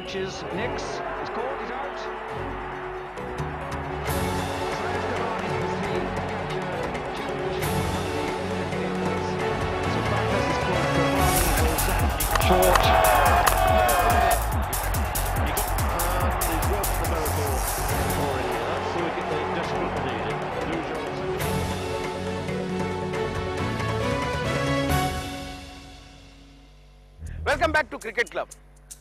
inches. Nix is caught, he's out. Short. Welcome back to cricket club.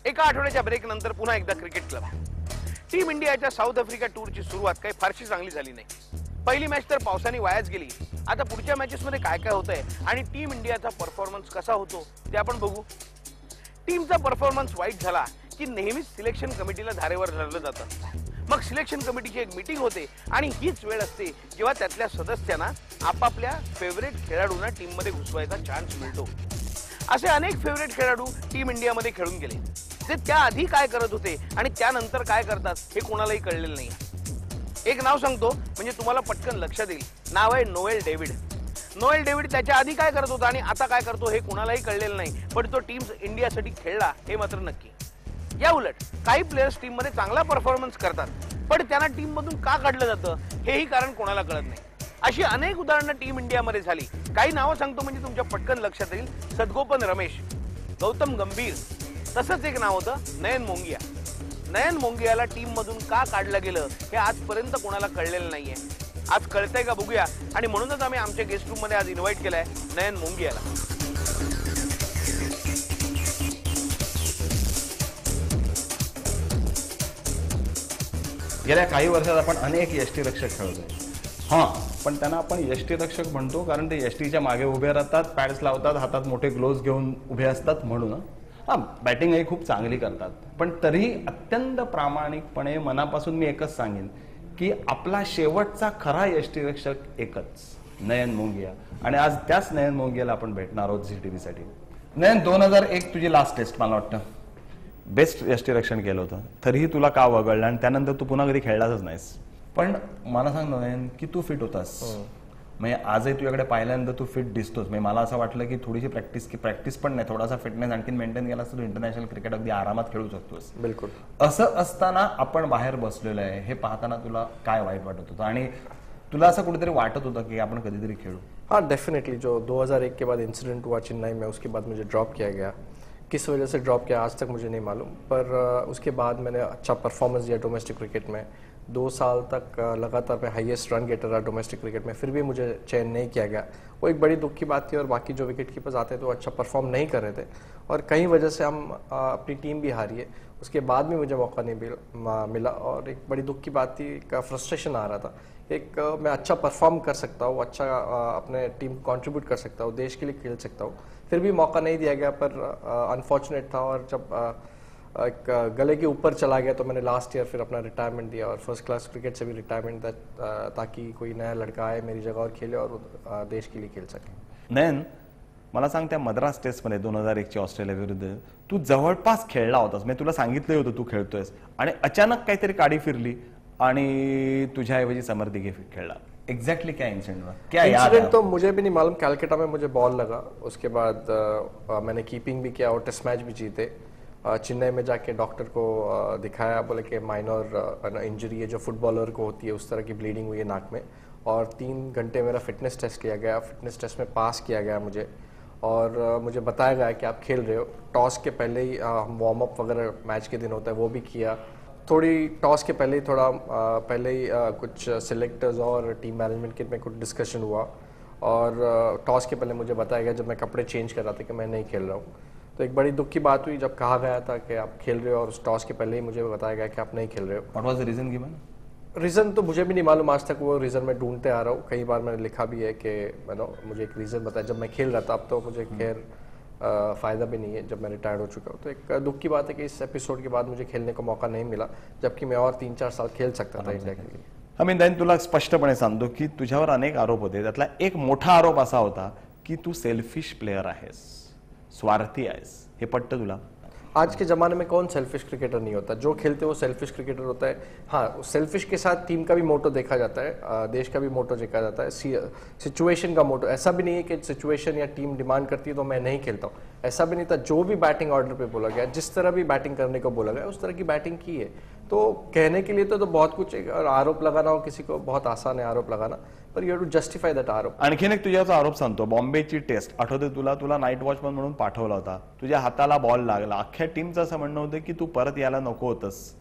एका आठवड्याच्या break नंतर पुन्हा एकदा क्रिकेट क्लब. टीम इंडियाच्या साऊथ आफ्रिका टूरची सुरुवात काही फारशी चांगली झाली नाही. पहिली मॅच तर पावसाने वायाच गेली. आता पुढच्या मॅचेसमध्ये काय काय होतंय आणि टीम इंडियाचा परफॉर्मन्स कसा होतो ते आपण बघू. टीमचा परफॉर्मन्स वाईट झाला की नेहमीच सिलेक्शन कमिटीला धारेवर धरलं जातं. मग सिलेक्शन कमिटीची एक मीटिंग होते आणि हीच वेळ असते जेव्हा त्यातल्या सदस्यांना आपापल्या फेवरेट खेळाडूंना टीममध्ये घुसवायचा चान्स मिळतो. असे अनेक फेवरेट खेळाडू टीम इंडियामध्ये खेळून गेले जे त्याआधी काय करत होते आणि त्यानंतर काय करतात हे कोणालाही कळलेलं नाही. एक नाव सांगतो म्हणजे तुम्हाला पटकन लक्षात येईल. नाव आहे नोएल डेव्हिड. नोएल डेव्हिड त्याच्या आधी काय करत होता आणि आता काय करतो हे कोणालाही कळलेलं नाही, पण तो टीम इंडियासाठी खेळला हे मात्र नक्की. या उलट काही प्लेयर्स टीम मध्ये चांगला परफॉर्मन्स करतात पण त्यांना टीम मधून का काढलं जातं हेही कारण कोणाला कळत नाही. अशी अनेक उदाहरणं टीम इंडियामध्ये झाली. काही नावं सांगतो म्हणजे तुमच्या पटकन लक्षात येईल. सदगोपन रमेश, गौतम गंभीर, तसंच एक नाव होतं नयन मोंगिया. नयन मोंगियाला टीम मधून का काढलं गेलं हे आजपर्यंत कोणाला कळलेलं नाहीये. आज कळतंय का बघूया आणि म्हणूनच आम्ही आमच्या गेस्ट रूम मध्ये आज इन्व्हाइट केलाय नयन मोंगियाला. गेल्या काही वर्षात आपण अनेक यष्टीरक्षक खेळतोय. हां, पण त्यांना आपण यष्टीरक्षक म्हणतो कारण ते यष्टीच्या मागे उभे राहतात, पॅड्स लावतात, हातात मोठे ग्लोव्ज घेऊन उभे असतात म्हणून. हां, बॅटिंगही खूप चांगली करतात. पण तरीही अत्यंत प्रामाणिकपणे मनापासून मी एकच सांगेन की आपला शेवटचा खरा यष्टीरक्षक एकच, नयन मोंगिया. आणि आज त्याच नयन मोंगियाला आपण भेटणार आहोत झी टीव्ही साठी. नयन, 2001 तुझी लास्ट टेस्ट मला वाटतं बेस्ट यष्टीरक्षण केलं होतं, तरीही तुला का वगळलं आणि त्यानंतर तू पुन्हा कधी खेळलाच नाहीस. पण मला सांग नयन की तू फिट होतास. म्हणजे आजही तुझ्याकडे पाहिल्यानंतर तू फिट दिसतोस. म्हणजे मला असं वाटलं की थोडीशी प्रॅक्टिस पण नाही, थोडासा फिटनेस आणखी मेंटेन केला तर तू इंटरनॅशनल क्रिकेट अगदी आरामात खेळू शकतोस. बिलकुल. असं असताना आपण बाहेर बसलेलो आहे हे पाहताना तुला काय वाईट वाटत होतं आणि तुला असं कुठेतरी वाटत होतं की आपण कधीतरी खेळू? हाँ, डेफिनेटली. जो 2001 के बाद इंसिडेंट हुआ चेन्नई में, उसके बाद मुझे ड्रॉप किया गया. किस वजह से ड्रॉप किया आज तक मुझे नहीं मालूम, पर उसके बाद मैंने अच्छा परफॉर्मेंस दिया डोमेस्टिक क्रिकेट में. 2 साल तक लगातार मैं हाईएस्ट रन गेटर रहा डोमेस्टिक क्रिकेट में, फिर भी मुझे चयन नहीं किया गया. वो एक बड़ी दुख की बात थी. और बाकी जो विकेट कीपर्स आते थे वो अच्छा परफॉर्म नहीं कर रहे थे और कई वजह से हम अपनी टीम भी हारी है. उसके बाद भी मुझे मौका नहीं मिला और एक बड़ी दुख की बात थी. एक फ्रस्ट्रेशन आ रहा था. एक मैं अच्छा परफॉर्म कर सकता हूँ, अच्छा अपने टीम को कंट्रीब्यूट कर सकता हूँ, देश के लिए खेल सकता हूँ, फिर भी मौका नहीं दिया गया. पर अनफॉर्चुनेट था और जब एक गले के ऊपर चला गया तो मैंने लास्ट ईयर फिर अपना रिटायरमेंट दिया और फर्स्ट क्लास क्रिकेट से भी रिटायरमेंट दिया ताकि कोई नया लड़का आए मेरी जगह और खेले और देश के लिए खेल सके. नयन, मला सांग त्या मद्रास टेस्टमध्ये 2001 ची ऑस्ट्रेलिया विरुद्ध तू जवळपास खेळला होतास. मी तुला सांगितलं होतं तू खेळतोयस आणि अचानक काहीतरी काडी फिरली आणि तुझ्याऐवजी समर दिघे खेळला. एग्जैक्टली क्या इंसिडेंट हुआ? क्या इंसिडेंट तो मुझे भी नहीं मालूम. कैलकाटा में मुझे बॉल लगा, उसके बाद मैंने कीपिंग भी किया और टेस्ट मैच भी जीते. चेन्नई में जाके डॉक्टर को दिखाया, बोले कि माइनर इंजरी है जो फुटबॉलर को होती है, उस तरह की ब्लीडिंग हुई है नाक में. और 3 घंटे मेरा फिटनेस टेस्ट लिया गया. फिटनेस टेस्ट में पास किया गया मुझे और मुझे बताया गया कि आप खेल रहे हो. टॉस के पहले ही हम वार्म अप वगैरह मैच के दिन होता है वो भी किया. थोड़ी टॉस के पहले ही पहले ही कुछ सिलेक्टर्स और टीम मैनेजमेंट के में कुछ डिस्कशन हुआ और टॉस के पहले मुझे बताया गया जब मैं कपड़े चेंज कर रहा था कि मैं नहीं खेल रहा हूँ. तो एक बड़ी दुख की बात हुई जब कहा गया था कि आप खेल रहे हो और उस टॉस के पहले ही मुझे बताया गया कि आप नहीं खेल रहे हो. What was the reason given? Reason तो मुझे भी नहीं मालूम आज तक. वो रीज़न मैं ढूंढते आ रहा हूँ. कई बार मैंने लिखा भी है कि मुझे एक रीज़न बताया जब मैं खेल रहा था. अब तो मुझे खैर फ़ायदा भी नहीं है जब मैं रिटायर्ड हो चुका हूँ. तो एक दुख की बात है कि इस एपिसोड के बाद मुझे खेलने का मौका नहीं मिला जबकि मैं और 3-4 साल खेल सकता था इंडिया के लिए. आम्ही नयन तुला स्पष्टपणे सांगतो की तुझ्यावर अनेक आरोप होते. त्यातला एक मोठा आरोप असा होता की तू सेल्फिश प्लेयर आहेस, स्वार्थी आहेस. हे पटतं तुला? आज के ज़माने में कौन सेल्फिश क्रिकेटर नहीं होता, जो खेलते वो सेल्फिश क्रिकेटर होता है। हाँ, सेल्फिश के साथ टीम का भी मोटो देखा जाता है, देश का भी मोटो देखा जाता है, सिचुएशन का मोटो। ऐसा भी नहीं है कि सिचुएशन या टीम डिमांड करती है तो मैं नहीं खेलता हूँ, ऐसा भी नहीं था। जो भी बैटिंग ऑर्डर पे बोला गया, जिस तरह भी बैटिंग करने को बोला गया, उस तरह की बैटिंग की है। तो कहने के लिए तो बहुत कुछ है, और आरोप लगाना हो किसी को बहुत आसान है आरोप लगाना, पर you have to justify that आरोप। आणखीन एक तुझ्याचा आरोप सांगतो, बॉम्बेची टेस्ट आठवते तुला नाईट वॉचमन म्हणून पाठवला होता, तुझ्या हाताला बॉल लागला, अख्ख्या टीमचं असं म्हणणं होतं की तू परत यायला नको होतस,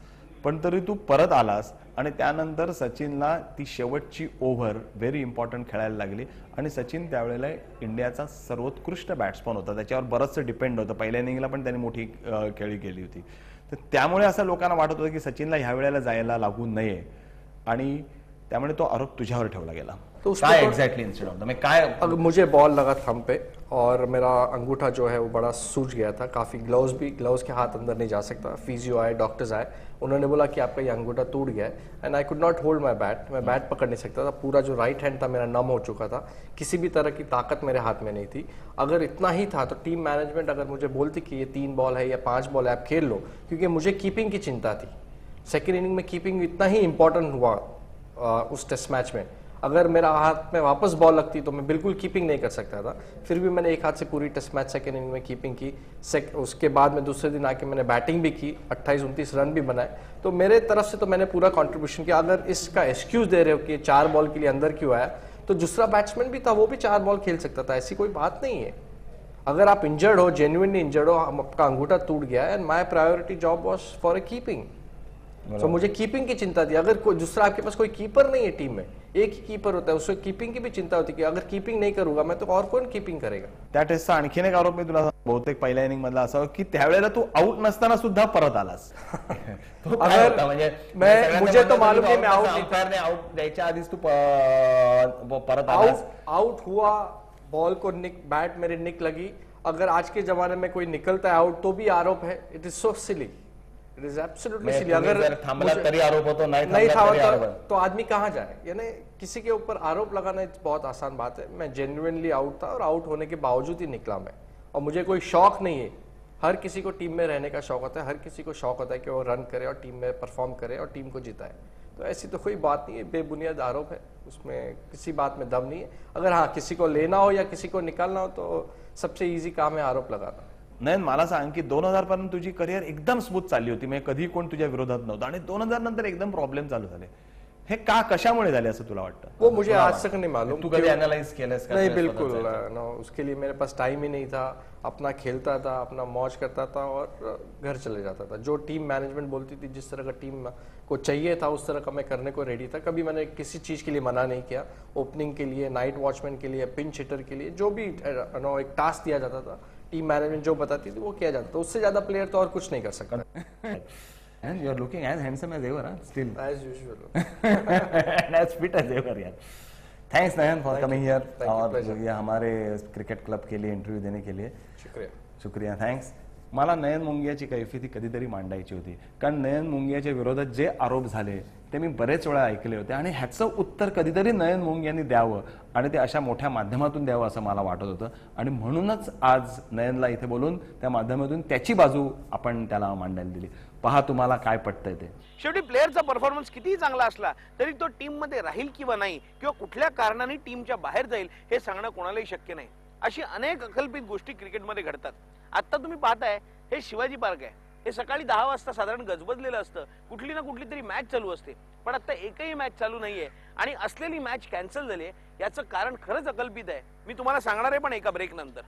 पण तरी तू परत आलास आणि त्यानंतर सचिनला ती शेवटची ओव्हर व्हेरी इम्पॉर्टंट खेळायला लागली आणि सचिन त्यावेळेला इंडियाचा सर्वोत्कृष्ट बॅट्समन होता, त्याच्यावर बरंचसं डिपेंड होतं, पहिल्या इनिंगला पण त्यांनी मोठी खेळी केली होती, तर त्यामुळे असं लोकांना वाटत होतं की सचिनला ह्या वेळेला जायला लागू नये आणि त्यामुळे तो आरोप तुझ्यावर ठेवला गेला। तो काय एक्झॅक्टली इन्सिडेंट होता, मैं काय अगर मुझे बॉल लगा थंब पे और मेरा अंगूठा जो है वो बड़ा सूज गया था, काफ़ी ग्लव्स के हाथ अंदर नहीं जा सकता, फिजियो आए, डॉक्टर्स आए, उन्होंने बोला कि आपका ये अंगूठा टूट गया है, and I could not hold my bat, मैं बैट पकड़ नहीं सकता था, पूरा जो राइट हैंड था मेरा नम हो चुका था, किसी भी तरह की ताकत मेरे हाथ में नहीं थी। अगर इतना ही था तो टीम मैनेजमेंट अगर मुझे बोलती कि ये 3 बॉल है या 5 बॉल है आप खेल लो, क्योंकि मुझे कीपिंग की चिंता थी। सेकेंड इनिंग में कीपिंग इतना ही इंपॉर्टेंट हुआ उस टेस्ट मैच में, अगर मेरा हाथ में वापस बॉल लगती तो मैं बिल्कुल कीपिंग नहीं कर सकता था, फिर भी मैंने एक हाथ से पूरी टेस्ट मैच सेकेंड इनिंग में कीपिंग की। उसके बाद में दूसरे दिन आके मैंने बैटिंग भी की, 28-29 रन भी बनाए, तो मेरे तरफ से तो मैंने पूरा कंट्रीब्यूशन किया। अगर इसका एक्सक्यूज दे रहे हो कि 4 बॉल के लिए अंदर क्यों आया, तो दूसरा बैट्समैन भी था, वो भी 4 बॉल खेल सकता था, ऐसी कोई बात नहीं है। अगर आप इंजर्ड हो, जेन्युइनली इंजर्ड हो, आपका अंगूठा टूट गया and my priority job was for a keeping, तो मुझे कीपिंग की चिंता थी। अगर कोई दूसरा आपके पास कोई कीपर नहीं है टीम में, एक ही कीपर होता है, उससे कीपिंग की भी चिंता होती है कि अगर कीपिंग नहीं करूंगा मैं तो और कौन कीपिंग करेगा। त्या टेस्टचा आणखीन एक आरोप मी तुला बहुतेक पहिल्या इनिंग मधला असा की त्यावेळेला तू आउट नसताना सुद्धा परत आलास। अगर मुझे तो मालूम है मैं आउट नहीं, आउट द्यायच्या आधीच तू परत आलास। आउट हुआ, बॉल को बैट मेरे निक लगी। अगर आज के जमाने में कोई निकलता है आउट तो भी आरोप है, it is so silly, it is absolutely silly. अगर थांबला तरी आरोप होतो, नहीं था तो आदमी कहाँ जाए, यानी किसी के ऊपर आरोप लगाना बहुत आसान बात है। मैं जेन्युइनली आउट था और आउट होने के बावजूद ही निकला मैं, और मुझे कोई शौक नहीं है। हर किसी को टीम में रहने का शौक होता है, हर किसी को शौक होता है कि वो रन करे और टीम में परफॉर्म करे और टीम को जिताए, तो ऐसी तो कोई बात नहीं है, बेबुनियाद आरोप है, उसमें किसी बात में दम नहीं है। अगर हाँ किसी को लेना हो या किसी को निकालना हो तो सबसे ईजी काम है आरोप लगाना। नयन मला सांग की 2000 पर्यंत तुझी करिअर एकदम स्मूथ चालली होती, म्हणजे कधी कोण तुझ्या विरोधात नव्हतं, आणि 2000 नंतर एकदम प्रॉब्लेम चालू झाले, हे का कशामुळे झाले असं तुला वाटतं? वो मुझे आज तक नहीं मालूम। तू कधी एनालाइज केलंस का? नहीं, बिल्कुल नो, उसके लिए मेरे पास टाइम ही नहीं था। अपना खेलता था, अपना मौज करता था और घर चले जाता था। जो टीम मैनेजमेंट बोलती थी, जिस तरह का टीम को चाहिए था उस तरह का मैं करने को रेडी था। कभी मैंने किसी चीज़ के लिए मना नहीं किया। ओपनिंग के लिए, नाइट वॉचमैन के लिए, पिंच हिटर के लिए, जो भी नो एक टास्क दिया जाता था, टीम मैनेजमेंट जो बताती थी वो किया जाता था। उससे ज़्यादा प्लेयर तो और कुछ नहीं कर सकता। And you are looking as handsome as ever, huh? Still. As usual. And as fit as ever, यार। Thanks Nayan for coming here और ये हमारे क्रिकेट क्लब के लिए इंटरव्यू देने के लिए शुक्रिया, थँक्स। मला नयन मुंगियाची कैफियत कधीतरी मांडायची होती, कारण नयन मुंगियाच्या विरोधात जे आरोप झाले ते मी बरेच वेळा ऐकले होते, आणि ह्याचं उत्तर कधीतरी नयन मुंगियांनी द्यावं आणि ते अशा मोठ्या माध्यमातून द्यावं असं मला वाटत होतं, आणि म्हणूनच आज नयनला इथे बोलून त्या माध्यमातून त्याची बाजू आपण त्याला मांडायला दिली। पहा तुम्हाला काय पटतंय ते। शेवटी प्लेअरचा परफॉर्मन्स कितीही चांगला असला तरी तो टीम मध्ये राहील किंवा नाही, किंवा कुठल्या कारणाने टीमच्या बाहेर जाईल हे सांगणं कोणालाही शक्य नाही। अशी अनेक अकल्पित गोष्टी क्रिकेटमध्ये घडतात। आता तुम्ही पाहताय हे शिवाजी पार्क आहे, हे सकाळी 10 वाजता साधारण गजबजलेलं असतं, कुठली ना कुठली तरी मॅच चालू असते, पण आता एकही मॅच चालू नाहीये आणि असलेली मॅच कॅन्सल झाली, याचं कारण खरंच अकल्पित आहे। मी तुम्हाला सांगणार आहे पण एका ब्रेक नंतर।